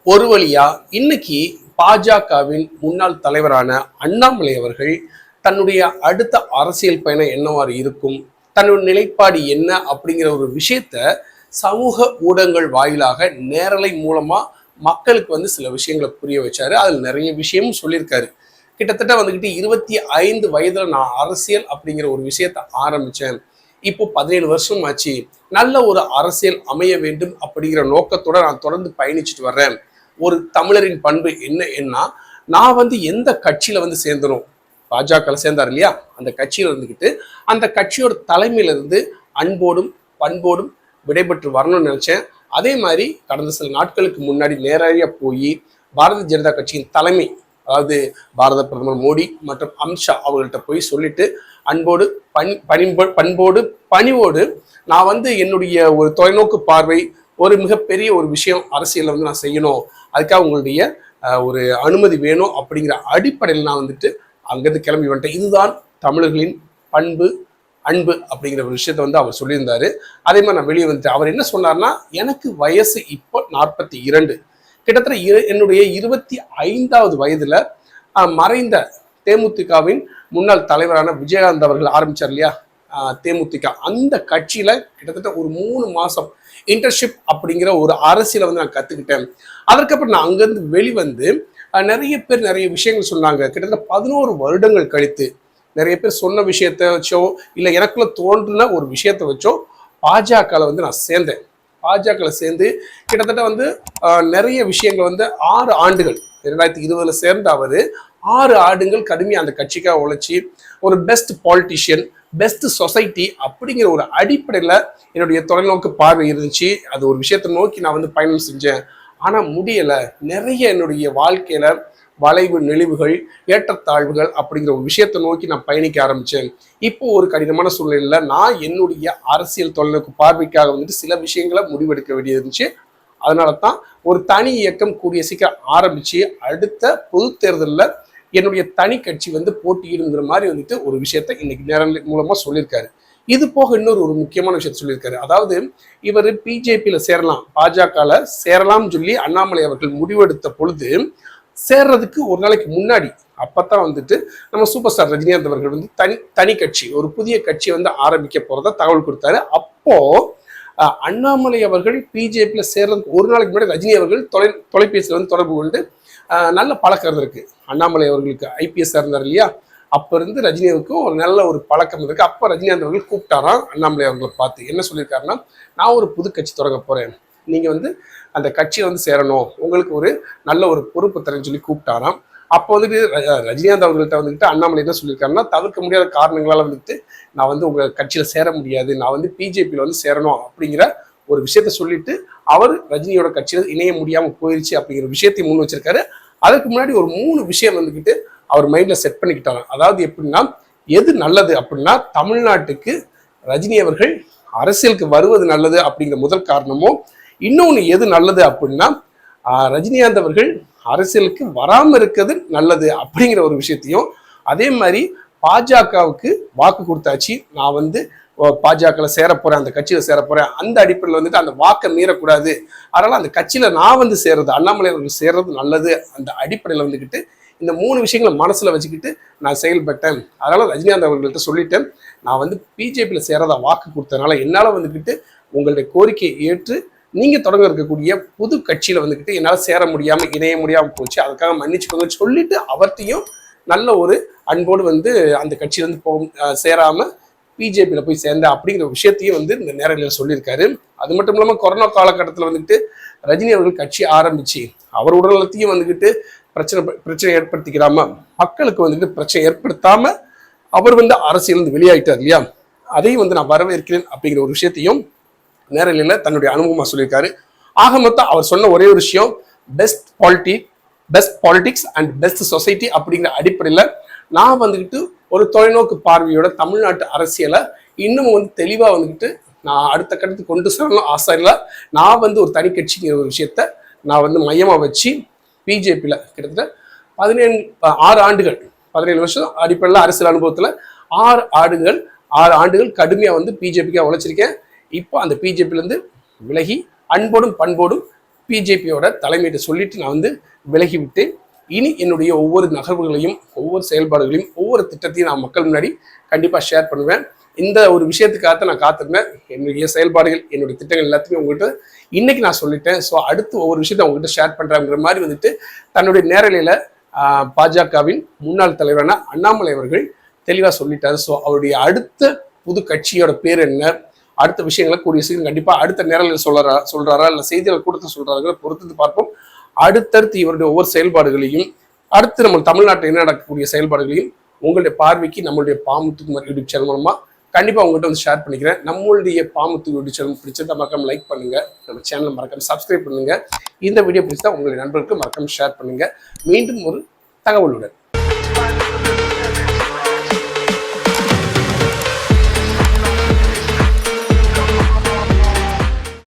ஒரு வழியா இன்னைக்கு பாஜகவின் முன்னாள் தலைவரான அண்ணாமலை அவர்கள் தன்னுடைய அடுத்த அரசியல் பயணம் என்னவாறு இருக்கும், தன்னுடைய நிலைப்பாடு என்ன அப்படிங்கிற ஒரு விஷயத்த சமூக ஊடகங்கள் வாயிலாக நேரலை மூலமா மக்களுக்கு சில விஷயங்களை புரிய வச்சாரு. அதில் நிறைய விஷயமும் சொல்லியிருக்காரு. கிட்டத்தட்ட 25 வயதுல நான் அரசியல் அப்படிங்கிற ஒரு விஷயத்த ஆரம்பிச்சேன். இப்போ 17 வருஷம் ஆச்சு. நல்ல ஒரு அரசியல் அமைய வேண்டும் அப்படிங்கிற நோக்கத்தோட நான் தொடர்ந்து பயணிச்சுட்டு வர்றேன். ஒரு தமிழரின் பண்பு என்ன நான் எந்த கட்சியில சேர்ந்தனும், பாஜக சேர்ந்தார் இல்லையா, அந்த கட்சியில இருந்துக்கிட்டு அந்த கட்சியோட தலைமையில இருந்து அன்போடும் பண்போடும் விடைபெற்று வரணும்னு நினைச்சேன். அதே மாதிரி கடந்த சில நாட்களுக்கு முன்னாடி நேரடியாக போய் பாரதிய ஜனதா கட்சியின் தலைமை, அதாவது பாரத பிரதமர் மோடி மற்றும் அமித்ஷா அவர்கள்ட்ட போய் சொல்லிட்டு அன்போடு பண்போடு பணிவோடு நான் என்னுடைய ஒரு தொலைநோக்கு பார்வை, ஒரு மிகப்பெரிய ஒரு விஷயம் அரசியலில் நான் செய்யணும், அதுக்காக உங்களுடைய ஒரு அனுமதி வேணும் அப்படிங்கிற அடிப்படையில் நான் அங்கேருந்து கிளம்பி வந்துட்டேன். இதுதான் தமிழர்களின் பண்பு அன்பு அப்படிங்கிற ஒரு விஷயத்த அவர் சொல்லியிருந்தாரு. அதே மாதிரி நான் வெளியே வந்துட்டேன். அவர் என்ன சொன்னார்னா, எனக்கு வயசு இப்போ 42, கிட்டத்தட்ட என்னுடைய 25வது வயதுல மறைந்த தேமுதிகவின் முன்னாள் தலைவரான விஜயகாந்த் அவர்கள் ஆரம்பிச்சார் இல்லையா தேமுதிக, அந்த கட்சியில கிட்டத்தட்ட ஒரு 3 மாசம் இன்டர்ன்ஷிப் அப்படிங்கிற ஒரு அரசியலை நான் கத்துக்கிட்டேன். அதற்கப்புறம் நான் அங்கிருந்து வெளிவந்து நிறைய பேர் நிறைய விஷயங்கள் சொன்னாங்க. கிட்டத்தட்ட 11 வருடங்கள் கழித்து நிறைய பேர் சொன்ன விஷயத்த வச்சோ இல்லை எனக்குள்ள தோன்றின ஒரு விஷயத்த வச்சோ பாஜகவில் நான் சேர்ந்தேன். பாஜகவில் சேர்ந்து கிட்டத்தட்ட நிறைய விஷயங்கள் 6 ஆண்டுகள் 2020 சேர்ந்த அவர் 6 ஆண்டுகள் கடுமையாக அந்த கட்சிக்காக உழைச்சி ஒரு பெஸ்ட் பாலிட்டிஷியன், பெஸ்ட் சொசைட்டி அப்படிங்கிற ஒரு அடிப்படையில் என்னுடைய தொலைநோக்கு பார்வை இருந்துச்சு. அது ஒரு விஷயத்தை நோக்கி நான் பயணம் செஞ்சேன். ஆனால் முடியலை. நிறைய என்னுடைய வாழ்க்கையில வளைவு நெளிவுகள், ஏற்றத்தாழ்வுகள் அப்படிங்கிற ஒரு விஷயத்தை நோக்கி நான் பயணிக்க ஆரம்பித்தேன். இப்போ ஒரு கடினமான சூழ்நிலையில் நான் என்னுடைய அரசியல் தொலைநோக்கு பார்வைக்காக சில விஷயங்களை முடிவெடுக்க வேண்டியது இருந்துச்சு. அதனால தான் ஒரு தனி இயக்கம் கூடிய சீக்கிரம் ஆரம்பித்து அடுத்த பொது தேர்தலில் என்னுடைய தனி கட்சி போட்டியிடுங்கிற மாதிரி ஒரு விஷயத்த இன்னைக்கு நேரலை மூலமாக சொல்லியிருக்காரு. இது போக இன்னொரு ஒரு முக்கியமான விஷயத்த சொல்லியிருக்காரு. அதாவது இவர் பிஜேபியில் சேரலாம், பாஜகவில் சேரலாம்னு சொல்லி அண்ணாமலை அவர்கள் முடிவெடுத்த பொழுது சேர்றதுக்கு ஒரு நாளைக்கு முன்னாடி அப்பத்தான் நம்ம சூப்பர் ஸ்டார் ரஜினிகாந்த் அவர்கள் தனி கட்சி, ஒரு புதிய கட்சியை ஆரம்பிக்க போறதா தகவல் கொடுத்தாரு. அப்போ அண்ணாமலை அவர்கள் பிஜேபியில சேர்றதுக்கு ஒரு நாளைக்கு முன்னாடி ரஜினி அவர்கள் தொலைபேசியில் தொடர்பு கொண்டு நல்ல பழக்கம் இருக்கு. அண்ணாமலை அவர்களுக்கு ஐபிஎஸ் இருந்தார் இல்லையா, அப்ப இருந்து ரஜினிவுக்கும் ஒரு நல்ல ஒரு பழக்கம் இருக்கு. அப்ப ரஜினிகாந்த் அவர்கள் கூப்பிட்டாராம் அண்ணாமலை அவர்களை பார்த்து. என்ன சொல்லியிருக்காருன்னா, நான் ஒரு புது கட்சி தொடங்க போறேன், நீங்க அந்த கட்சியை சேரணும், உங்களுக்கு ஒரு நல்ல ஒரு பொறுப்பு தரேன்னு சொல்லி கூப்பிட்டாராம். அப்போ ரஜினிகாந்த் அவர்கள்ட்ட அண்ணாமலை என்ன சொல்லியிருக்காருன்னா, தவிர்க்க முடியாத காரணங்களால நான் உங்க கட்சியில சேர முடியாது, நான் பிஜேபியில சேரணும் அப்படிங்கிற ஒரு விஷயத்த சொல்லிட்டு அவர் ரஜினியோட கட்சியில இணைய முடியாம போயிருச்சு அப்படிங்கிற விஷயத்தை முன் வச்சிருக்காரு. அதுக்கு முன்னாடி ஒரு 3 விஷயம் அவர் மைண்ட்ல செட் பண்ணிக்கிட்டாங்க. அதாவது எப்படின்னா, எது நல்லது அப்படின்னா தமிழ்நாட்டுக்கு ரஜினி அவர்கள் அரசியலுக்கு வருவது நல்லது அப்படிங்கிற முதல் காரணமும், இன்னொன்று எது நல்லது அப்படின்னா ரஜினிகாந்த் அவர்கள் அரசியலுக்கு வராமல் இருக்கிறது நல்லது அப்படிங்கிற ஒரு விஷயத்தையும், அதே மாதிரி பாஜகவுக்கு வாக்கு கொடுத்தாச்சு, நான் பாஜகவில் சேர போறேன், அந்த கட்சியில சேர போறேன், அந்த அடிப்படையில் அந்த வாக்கை மீறக்கூடாது, அதனால அந்த கட்சியில நான் சேர்றது, அண்ணாமலை அவர்கள் சேர்றது நல்லது, அந்த அடிப்படையில் இந்த 3 விஷயங்களை மனசுல வச்சுக்கிட்டு நான் செயல்பட்டேன். அதனால ரஜினிகாந்த் அவர்கள்ட்ட சொல்லிட்டேன், நான் பிஜேபியில சேரதா வாக்கு கொடுத்ததுனால என்னால் உங்களுடைய கோரிக்கையை ஏற்று நீங்க தொடங்க இருக்கக்கூடிய புது கட்சியில என்னால் சேர முடியாம இணைய முடியாம போச்சு, அதுக்காக மன்னிச்சுக்கோங்க சொல்லிட்டு அவர்த்தையும் நல்ல ஒரு அன்போடு அந்த கட்சியில சேராம பிஜேபியில போய் சேர்ந்த அப்படிங்கிற விஷயத்தையும் இந்த நேரங்களில் சொல்லியிருக்காரு. அது மட்டும் இல்லாம கொரோனா காலகட்டத்தில் ரஜினி அவர்கள் கட்சி ஆரம்பிச்சு அவர் உடல்நலத்தையும் பிரச்சனை ஏற்படுத்திக்கிறாம, மக்களுக்கு பிரச்சனை ஏற்படுத்தாம அவர் அரசியல் வெளியாயிட்டார் இல்லையா, அதையும் நான் வரவேற்கிறேன் அப்படிங்கிற ஒரு விஷயத்தையும் நேரலையில் தன்னுடைய அனுபவமா சொல்லியிருக்காரு. ஆக மொத்தம் அவர் சொன்ன ஒரே ஒரு விஷயம், best politics and best society அப்படிங்கிற அடிப்படையில் நான் ஒரு தொலைநோக்கு பார்வையோட தமிழ்நாட்டு அரசியலை இன்னும் தெளிவா நான் அடுத்த கட்டத்துக்கு கொண்டு செல்லணும் ஆசை இல்லை. நான் ஒரு தனி கட்சிங்கிற ஒரு விஷயத்த நான் மையமா வச்சு பிஜேபியில கிட்டத்தட்ட 6 ஆண்டுகள் 17 வருஷம் அடிப்படையில் அரசியல் அனுபவத்துல 6 ஆண்டுகள் கடுமையா பிஜேபிக்காக உழைச்சிருக்கேன். இப்போ அந்த பிஜேபியிலேருந்து விலகி அன்போடும் பண்போடும் பிஜேபியோட தலைமையிட்ட சொல்லிட்டு நான் வந்து விலகிவிட்டு இனி என்னுடைய ஒவ்வொரு நகர்வுகளையும் ஒவ்வொரு செயல்பாடுகளையும் ஒவ்வொரு திட்டத்தையும் நான் மக்கள் முன்னாடி கண்டிப்பாக ஷேர் பண்ணுவேன். இந்த ஒரு விஷயத்துக்காக நான் காத்திருந்தேன். என்னுடைய செயல்பாடுகள் என்னுடைய திட்டங்கள் எல்லாத்தையுமே உங்கள்கிட்ட இன்னைக்கு நான் சொல்லிட்டேன். ஸோ அடுத்து ஒவ்வொரு விஷயத்தை உங்ககிட்ட ஷேர் பண்ணுறாங்கிற மாதிரி வந்துட்டு தன்னுடைய நேரலையில் பாஜகவின் முன்னாள் தலைவரான அண்ணாமலை அவர்கள் தெளிவாக சொல்லிட்டாரு. ஸோ அவருடைய அடுத்த புது கட்சியோட பேர் என்ன, அடுத்த விஷயங்களை கூடிய சீக்கிரம் கண்டிப்பாக அடுத்த நேரலில் சொல்றாரா இல்லை செய்திகள் கூட்டத்தை சொல்றாருங்கிற பொறுத்து பார்ப்போம். அடுத்தடுத்து இவருடைய ஒவ்வொரு செயல்பாடுகளையும் அடுத்து நம்ம தமிழ்நாட்டில் என்ன நடக்கக்கூடிய செயல்பாடுகளையும் உங்களுடைய பார்வைக்கு நம்மளுடைய பாமுத்துக்குமார் யூடியூப் சேனல் மூலமா கண்டிப்பாக உங்கள்கிட்ட வந்து ஷேர் பண்ணிக்கிறேன். நம்மளுடைய பாமுத்து யூடியூப் சேனல் பிடிச்சதை மறக்காம லைக் பண்ணுங்க, நம்ம சேனலை மறக்காம சப்ஸ்கிரைப் பண்ணுங்க. இந்த வீடியோ பிடிச்சா உங்களுடைய நண்பர்களுக்கு மறக்காம ஷேர் பண்ணுங்க. மீண்டும் ஒரு தகவலுடன்